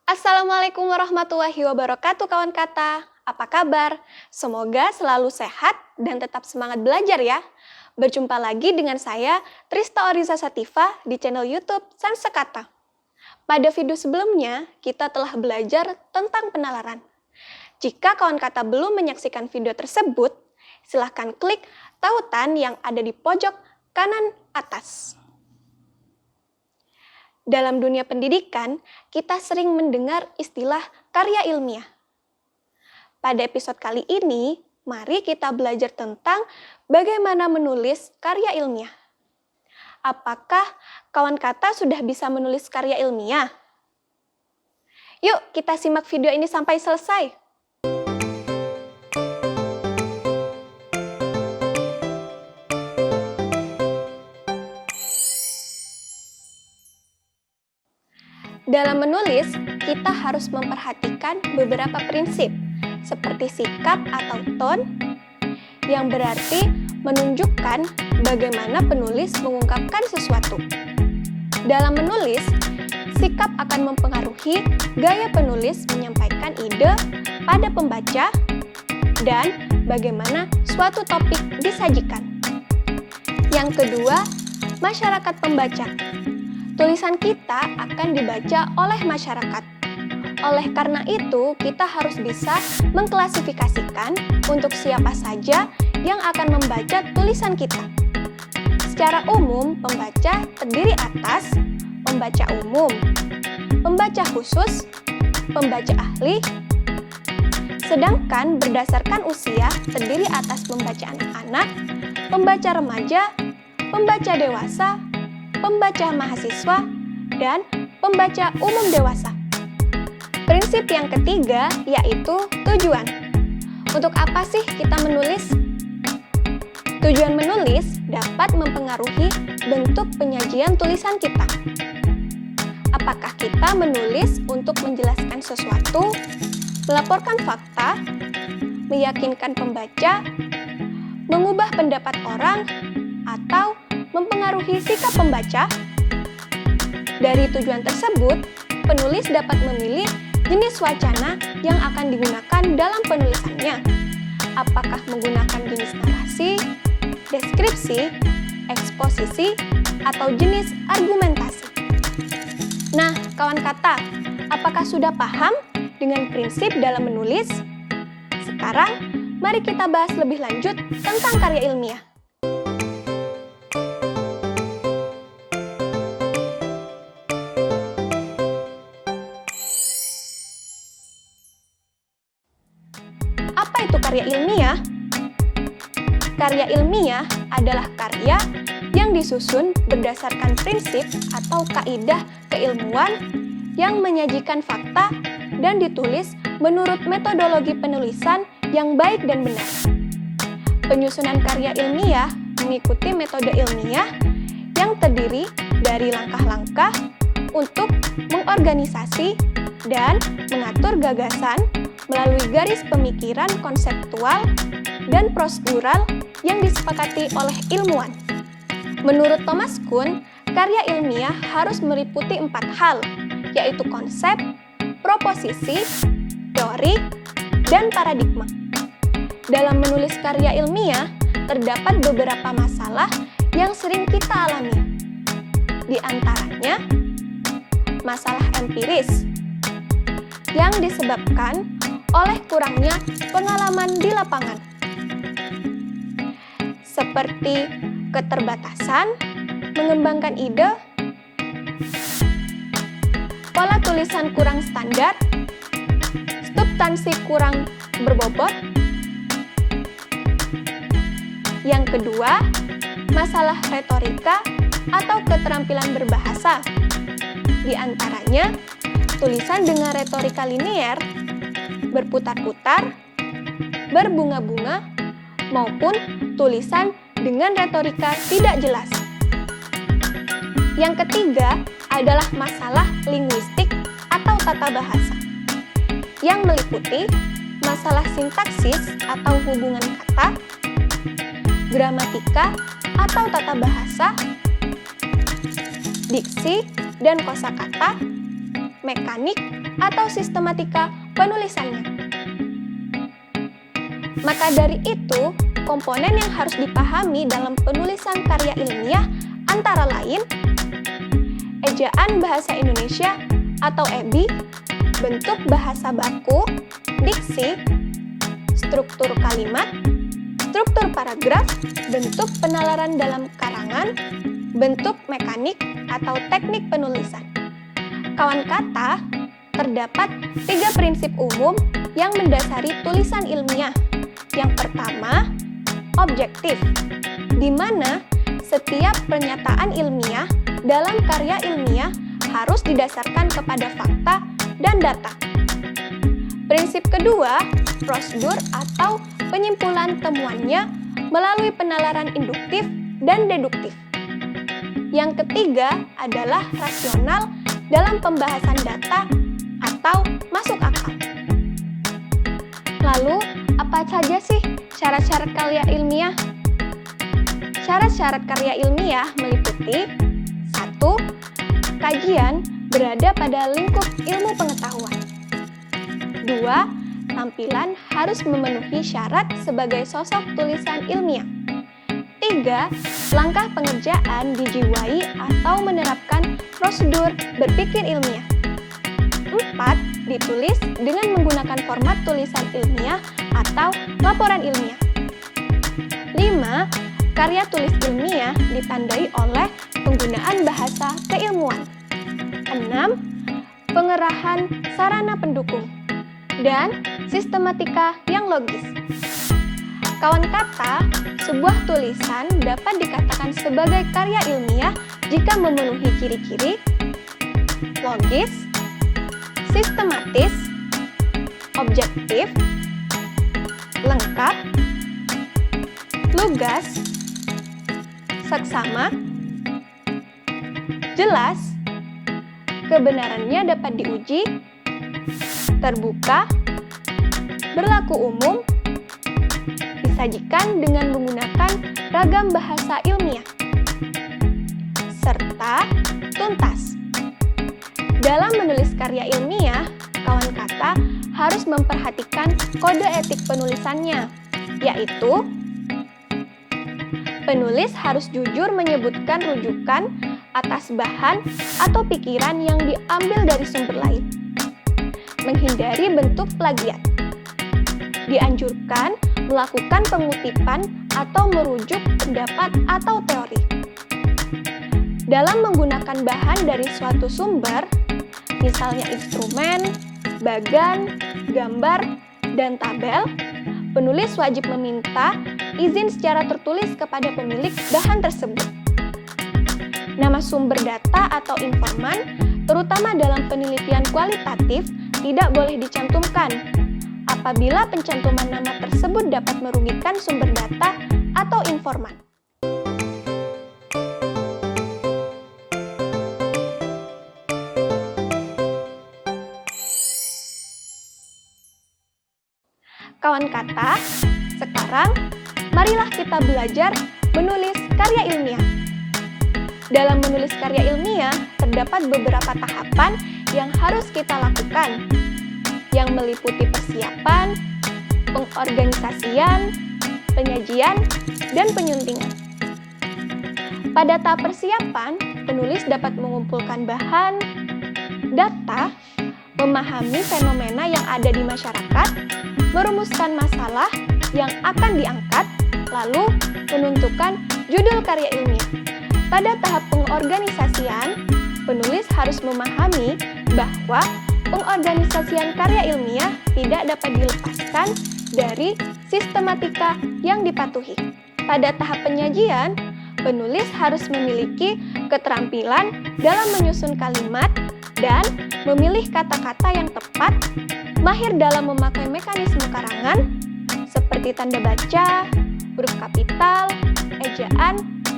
Assalamualaikum warahmatullahi wabarakatuh kawan kata. Apa kabar? Semoga selalu sehat dan tetap semangat belajar ya. Berjumpa lagi dengan saya, Trista Oriza Sativa di channel YouTube Sansekata. Pada video sebelumnya, kita telah belajar tentang penalaran. Jika kawan kata belum menyaksikan video tersebut, silahkan klik tautan yang ada di pojok kanan atas. Dalam dunia pendidikan, kita sering mendengar istilah karya ilmiah. Pada episode kali ini, mari kita belajar tentang bagaimana menulis karya ilmiah. Apakah kawan kata sudah bisa menulis karya ilmiah? Yuk, kita simak video ini sampai selesai. Dalam menulis, kita harus memperhatikan beberapa prinsip, seperti sikap atau tone, yang berarti menunjukkan bagaimana penulis mengungkapkan sesuatu. Dalam menulis, sikap akan mempengaruhi gaya penulis menyampaikan ide pada pembaca dan bagaimana suatu topik disajikan. Yang kedua, masyarakat pembaca. Tulisan kita akan dibaca oleh masyarakat. Oleh karena itu, kita harus bisa mengklasifikasikan untuk siapa saja yang akan membaca tulisan kita. Secara umum, pembaca terdiri atas pembaca umum, pembaca khusus, pembaca ahli, sedangkan berdasarkan usia terdiri atas pembaca anak-anak, pembaca remaja, pembaca dewasa, pembaca mahasiswa, dan pembaca umum dewasa. Prinsip yang ketiga yaitu tujuan. Untuk apa sih kita menulis? Tujuan menulis dapat mempengaruhi bentuk penyajian tulisan kita. Apakah kita menulis untuk menjelaskan sesuatu, melaporkan fakta, meyakinkan pembaca, mengubah pendapat orang, atau mempengaruhi sikap pembaca? Dari tujuan tersebut, penulis dapat memilih jenis wacana yang akan digunakan dalam penulisannya. Apakah menggunakan jenis narasi, deskripsi, eksposisi, atau jenis argumentasi? Nah, kawan kata, apakah sudah paham dengan prinsip dalam menulis? Sekarang, mari kita bahas lebih lanjut tentang karya ilmiah. Apa itu karya ilmiah? Karya ilmiah adalah karya yang disusun berdasarkan prinsip atau kaidah keilmuan yang menyajikan fakta dan ditulis menurut metodologi penulisan yang baik dan benar. Penyusunan karya ilmiah mengikuti metode ilmiah yang terdiri dari langkah-langkah untuk mengorganisasi dan mengatur gagasan melalui garis pemikiran konseptual dan prosedural yang disepakati oleh ilmuwan. Menurut Thomas Kuhn, karya ilmiah harus meliputi 4 hal, yaitu konsep, proposisi, teori, dan paradigma. Dalam menulis karya ilmiah, terdapat beberapa masalah yang sering kita alami. Di antaranya, masalah empiris yang disebabkan oleh kurangnya pengalaman di lapangan, seperti keterbatasan mengembangkan ide, pola tulisan kurang standar, substansi kurang berbobot. Yang kedua, masalah retorika atau keterampilan berbahasa. Di antaranya, tulisan dengan retorika linier, berputar-putar, berbunga-bunga, maupun tulisan dengan retorika tidak jelas. Yang ketiga adalah masalah linguistik atau tata bahasa, yang meliputi masalah sintaksis atau hubungan kata, gramatika atau tata bahasa, diksi dan kosakata, mekanik, atau sistematika penulisannya. Maka dari itu, komponen yang harus dipahami dalam penulisan karya ilmiah antara lain ejaan bahasa Indonesia atau EBI, bentuk bahasa baku, diksi, struktur kalimat, struktur paragraf, bentuk penalaran dalam karangan, bentuk mekanik atau teknik penulisan. Kawan kata, terdapat 3 prinsip umum yang mendasari tulisan ilmiah. Yang pertama, objektif, di mana setiap pernyataan ilmiah dalam karya ilmiah harus didasarkan kepada fakta dan data. Prinsip kedua, prosedur atau penyimpulan temuannya melalui penalaran induktif dan deduktif. Yang ketiga adalah rasional dalam pembahasan data atau masuk akal. Lalu, apa saja sih syarat-syarat karya ilmiah? Syarat-syarat karya ilmiah meliputi 1. Kajian berada pada lingkup ilmu pengetahuan. 2. Tampilan harus memenuhi syarat sebagai sosok tulisan ilmiah. 3. Langkah pengerjaan dijiwai atau menerapkan prosedur berpikir ilmiah. 4. Ditulis dengan menggunakan format tulisan ilmiah atau laporan ilmiah. 5. Karya tulis ilmiah ditandai oleh penggunaan bahasa keilmuan. 6. Pengerahan sarana pendukung dan sistematika yang logis. Kawan kata, sebuah tulisan dapat dikatakan sebagai karya ilmiah jika memenuhi ciri-ciri logis, sistematis, objektif, lengkap, lugas, saksama, jelas, kebenarannya dapat diuji, terbuka, berlaku umum, disajikan dengan menggunakan ragam bahasa ilmiah, serta tuntas. Dalam menulis karya ilmiah, kawan kata harus memperhatikan kode etik penulisannya, yaitu penulis harus jujur menyebutkan rujukan atas bahan atau pikiran yang diambil dari sumber lain. Menghindari bentuk plagiat. Dianjurkan melakukan pengutipan atau merujuk pendapat atau teori. Dalam menggunakan bahan dari suatu sumber, misalnya instrumen, bagan, gambar, dan tabel, penulis wajib meminta izin secara tertulis kepada pemilik bahan tersebut. Nama sumber data atau informan, terutama dalam penelitian kualitatif, tidak boleh dicantumkan apabila pencantuman nama tersebut dapat merugikan sumber data atau informan. Kawan kata, sekarang marilah kita belajar menulis karya ilmiah. Dalam menulis karya ilmiah, terdapat beberapa tahapan yang harus kita lakukan, yang meliputi persiapan, pengorganisasian, penyajian, dan penyuntingan. Pada tahap persiapan, penulis dapat mengumpulkan bahan, data, memahami fenomena yang ada di masyarakat, merumuskan masalah yang akan diangkat, lalu menentukan judul karya ilmiah. Pada tahap pengorganisasian, penulis harus memahami bahwa pengorganisasian karya ilmiah tidak dapat dilepaskan dari sistematika yang dipatuhi. Pada tahap penyajian, penulis harus memiliki keterampilan dalam menyusun kalimat dan memilih kata-kata yang tepat, mahir dalam memakai mekanisme karangan seperti tanda baca, huruf kapital, ejaan,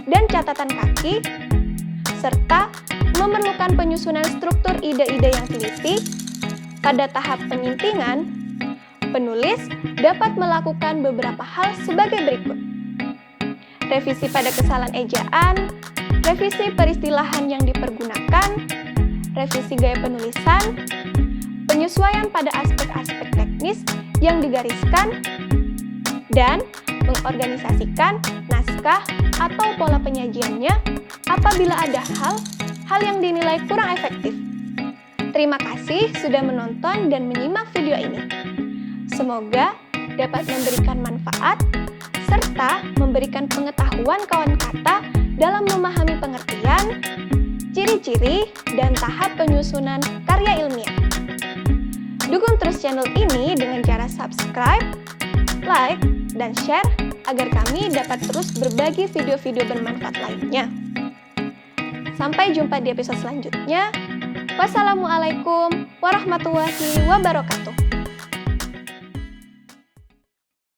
dan catatan kaki, serta memerlukan penyusunan struktur ide-ide yang teliti. Pada tahap penyintingan, penulis dapat melakukan beberapa hal sebagai berikut. Revisi pada kesalahan ejaan, revisi peristilahan yang dipergunakan, revisi gaya penulisan, penyesuaian pada aspek-aspek teknis yang digariskan, dan mengorganisasikan naskah atau pola penyajiannya apabila ada hal yang dinilai kurang efektif. Terima kasih sudah menonton dan menyimak video ini. Semoga dapat memberikan manfaat serta memberikan pengetahuan kawan kata dalam memahami pengertian, ciri-ciri, dan tahap penyusunan karya ilmiah. Dukung terus channel ini dengan cara subscribe, like, dan share agar kami dapat terus berbagi video-video bermanfaat lainnya. Sampai jumpa di episode selanjutnya. Wassalamualaikum warahmatullahi wabarakatuh.